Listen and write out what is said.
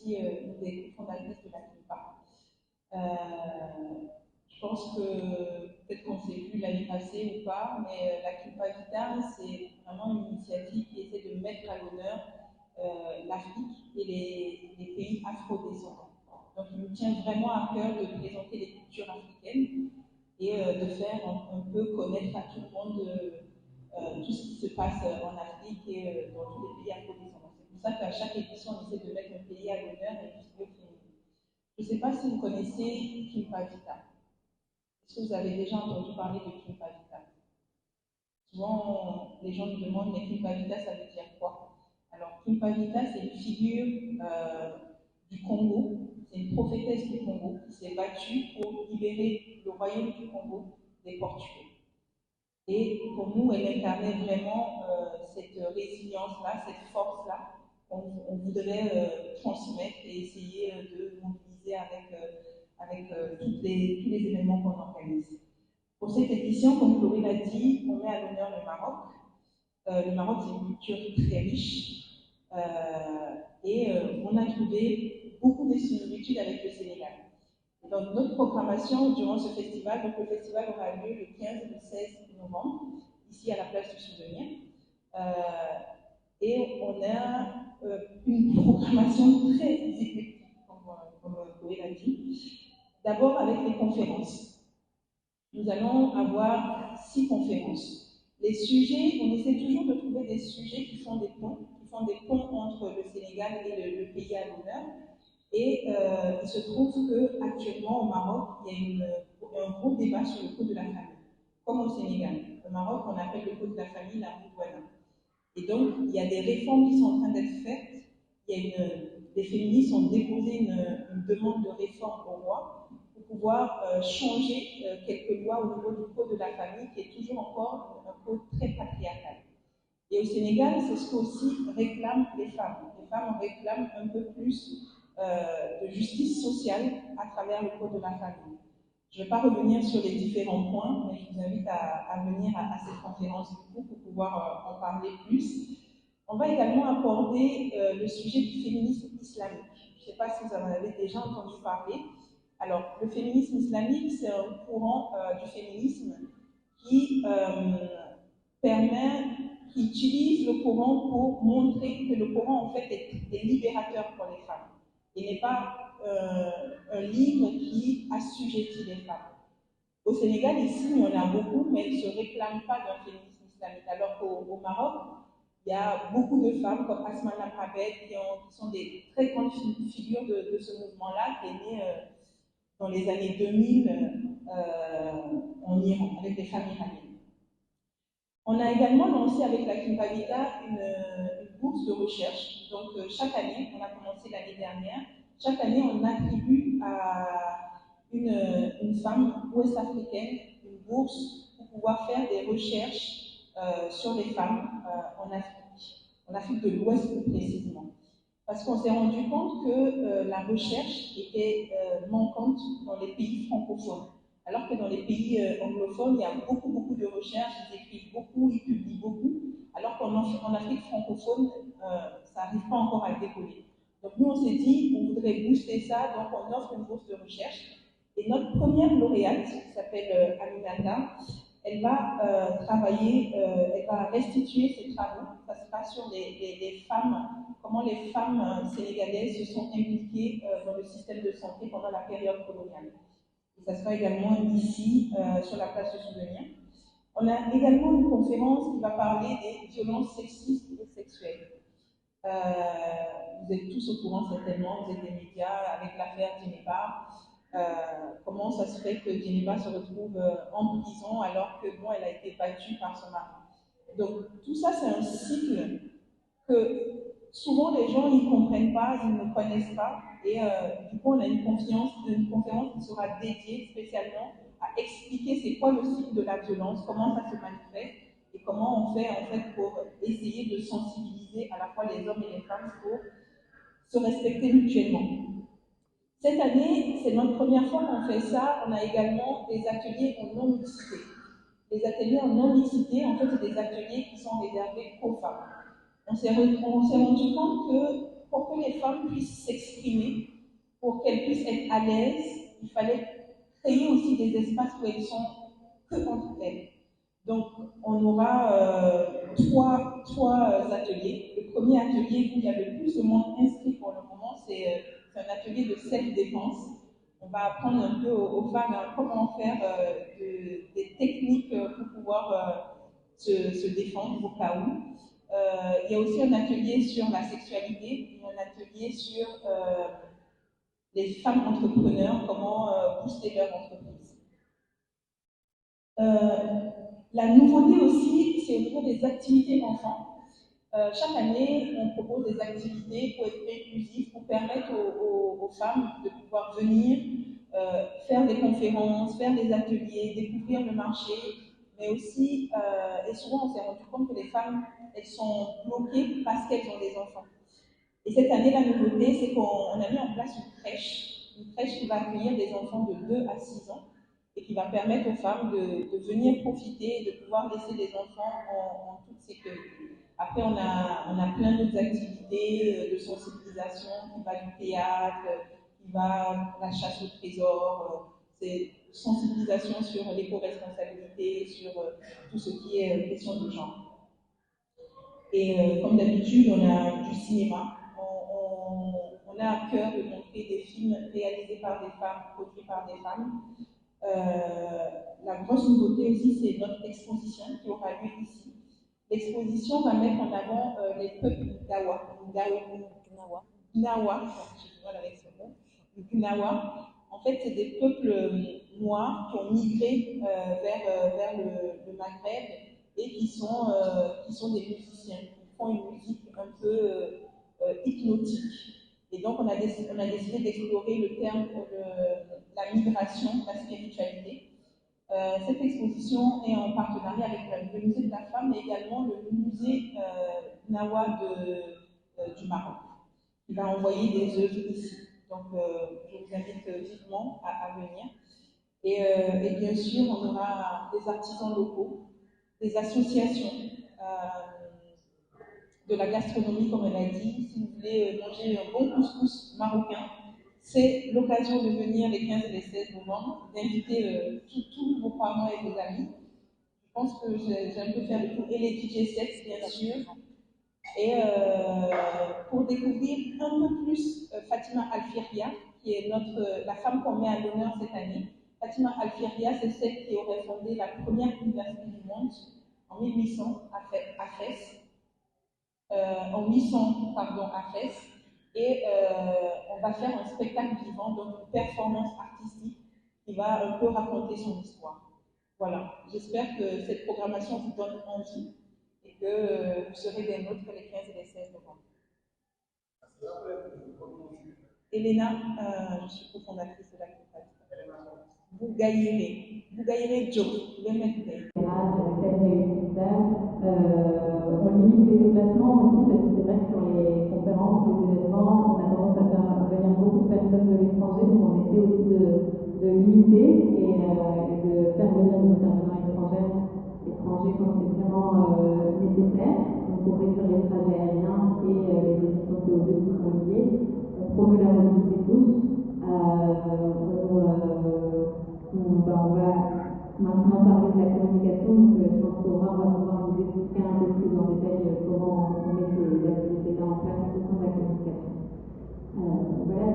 aussi une des fondatrices de la CIPA. Je pense que peut-être qu'on ne sait plus l'année passée ou pas, mais la Culpa Vita, c'est vraiment une initiative qui essaie de mettre à l'honneur l'Afrique et les pays afro-descendants. Donc il nous tient vraiment à cœur de présenter les cultures africaines et de faire un peu connaître à tout le monde tout ce qui se passe en Afrique et dans tous les pays afro-descendants. C'est pour ça qu'à chaque édition, on essaie de mettre un pays à l'honneur et puis je ne sais pas si vous connaissez Culpa Vita. Est-ce que vous avez déjà entendu parler de Culpa Vita? Souvent, les gens nous demandent, mais Culpa Vita, ça veut dire quoi? Alors, Culpa Vita, c'est une figure du Congo, c'est une prophétesse du Congo qui s'est battue pour libérer le royaume du Congo des Portugais. Et pour nous, elle incarnait vraiment cette résilience-là, cette force-là qu'on voudrait transmettre et essayer de mobiliser avec tous les événements qu'on organise. Pour cette édition, comme Chloé l'a dit, on met à l'honneur le Maroc. Le Maroc, c'est une culture très riche et on a trouvé beaucoup de similitudes avec le Sénégal. Donc, notre programmation durant ce festival, donc le festival aura lieu le 15 et le 16 novembre, ici à la place du Souvenir. Et on a une programmation très éclectique, comme Chloé l'a dit. D'abord avec les conférences. Nous allons avoir 6 conférences. Les sujets, on essaie toujours de trouver des sujets qui font des ponts entre le Sénégal et le pays à l'honneur. Et il se trouve qu'actuellement au Maroc, il y a un gros débat sur le code de la famille, comme au Sénégal. Au Maroc, on appelle le code de la famille la Moudouana. Et donc, il y a des réformes qui sont en train d'être faites. Les féministes ont déposé une demande de réforme au roi pour pouvoir changer quelques lois au niveau du code de la famille, qui est toujours encore un code très patriarcal. Et au Sénégal, c'est ce qu'aussi réclament les femmes. Les femmes réclament un peu plus de justice sociale à travers le code de la famille. Je ne vais pas revenir sur les différents points, mais je vous invite à venir à cette conférence pour pouvoir en parler plus. On va également aborder le sujet du féminisme islamique. Je ne sais pas si vous en avez déjà entendu parler. Alors, le féminisme islamique, c'est un courant du féminisme qui utilise le Coran pour montrer que le Coran, en fait, est libérateur pour les femmes. Il n'est pas un livre qui assujettit les femmes. Au Sénégal, ici, il y en a beaucoup, mais ils ne se réclament pas d'un féminisme islamique. Alors qu'au Maroc, il y a beaucoup de femmes comme Asma Lamhabed qui sont des très grandes figures de ce mouvement-là, qui est né dans les années 2000 en Iran, avec des femmes iraniennes. On a également lancé avec la Culpa Vita une bourse de recherche. Donc chaque année, on a commencé l'année dernière, chaque année on attribue à une femme ouest-africaine une bourse pour pouvoir faire des recherches sur les femmes en Afrique de l'Ouest plus précisément. Parce qu'on s'est rendu compte que la recherche était manquante dans les pays francophones. Alors que dans les pays anglophones, il y a beaucoup de recherches, ils écrivent beaucoup, ils publient beaucoup, alors qu'en Afrique francophone, ça n'arrive pas encore à décoller. Donc nous, on s'est dit, on voudrait booster ça, donc on offre une bourse de recherche. Et notre première lauréate, qui s'appelle Aminata, elle va travailler, elle va restituer ses travaux. Ça sera sur les femmes, comment les femmes sénégalaises se sont impliquées dans le système de santé pendant la période coloniale. Ça sera également ici, sur la place du Souvenir. On a également une conférence qui va parler des violences sexistes et sexuelles. Vous êtes tous au courant certainement, vous êtes des médias avec l'affaire Djeneba. Comment ça se fait que Djeneba se retrouve en prison alors que bon, elle a été battue par son mari. Donc tout ça, c'est un cycle que souvent les gens ne comprennent pas, ils ne connaissent pas. Et du coup, on a une conférence qui sera dédiée spécialement à expliquer c'est quoi le cycle de la violence, comment ça se manifeste et comment on fait en fait pour essayer de sensibiliser à la fois les hommes et les femmes pour se respecter mutuellement. Cette année, c'est notre première fois qu'on fait ça. On a également des ateliers en non-mixité. Les ateliers en non-mixité, en fait, c'est des ateliers qui sont réservés aux femmes. On s'est rendu compte que pour que les femmes puissent s'exprimer, pour qu'elles puissent être à l'aise, il fallait créer aussi des espaces où elles sont que entre elles. Donc, on aura trois ateliers. Le premier atelier où il y a le plus de monde inscrit pour le moment, c'est un atelier de self-défense. On va apprendre un peu aux femmes comment faire des techniques pour pouvoir se défendre au cas où. Il y a aussi un atelier sur la sexualité et un atelier sur les femmes entrepreneurs, comment booster leur entreprise. La nouveauté aussi, c'est au niveau des activités enfants. Chaque année, on propose des activités pour être inclusif, pour permettre aux femmes de pouvoir venir faire des conférences, faire des ateliers, découvrir le marché, mais aussi, et souvent on s'est rendu compte que les femmes, elles sont bloquées parce qu'elles ont des enfants. Et cette année, la nouveauté, c'est qu'on a mis en place une crèche qui va accueillir des enfants de 2 à 6 ans et qui va permettre aux femmes de venir profiter et de pouvoir laisser les enfants en toute sécurité. Après, on a plein d'autres activités de sensibilisation, qui va du théâtre, qui va la chasse au trésor, c'est sensibilisation sur l'éco-responsabilité, sur tout ce qui est question de genre. Et comme d'habitude, on a du cinéma. On a à cœur de montrer des films réalisés par des femmes, produits par des femmes. La grosse nouveauté aussi, c'est notre exposition qui aura lieu ici. L'exposition va mettre en avant les peuples Gnawa, j'ai du mal avec ce mot, Gnawa. En fait, c'est des peuples noirs qui ont migré vers le Maghreb et qui sont des musiciens, qui font une musique un peu hypnotique. Et donc, on a décidé d'explorer le terme la migration, la spiritualité. Cette exposition est en partenariat avec le musée de la femme, mais également le musée Nawa du Maroc, qui va envoyer des œuvres ici. Donc, je vous invite vivement à venir. Et bien sûr, on aura des artisans locaux, des associations, de la gastronomie, comme elle a dit. Si vous voulez manger un bon couscous marocain, c'est l'occasion de venir les 15 et les 16 novembre, d'inviter tous vos parents et vos amis. Je pense que j'ai un peu fait le tour, et les DJ sets, bien sûr. Et pour découvrir un peu plus Fatima Alfiria, qui est la femme qu'on met à l'honneur cette année. Fatima Alfiria, c'est celle qui aurait fondé la première université du monde en 1800 à Fès. En 800 à Fès. Et on va faire un spectacle vivant, donc une performance artistique qui va un peu raconter son histoire. Voilà, j'espère que cette programmation vous donne envie et que vous serez des nôtres les 15 et les 16 novembre. Elena, je suis cofondatrice de la compagnie. Bougaïré Joe, le mettre on limite les déplacements aussi parce que c'est vrai que sur les conférences, les événements, on a tendance à faire venir beaucoup de personnes de l'étranger, donc on essaie aussi de limiter et de faire venir des intervenants étrangers quand c'est vraiment nécessaire, donc pour réduire les trajets aériens et les émissions CO2 qui sont liées. On promeut la mobilité tous. On va maintenant parler de la communication, donc je pense qu'Aura va pouvoir vous expliquer un peu plus en détail comment on met ces activités-là en place au sein de la communication. Voilà,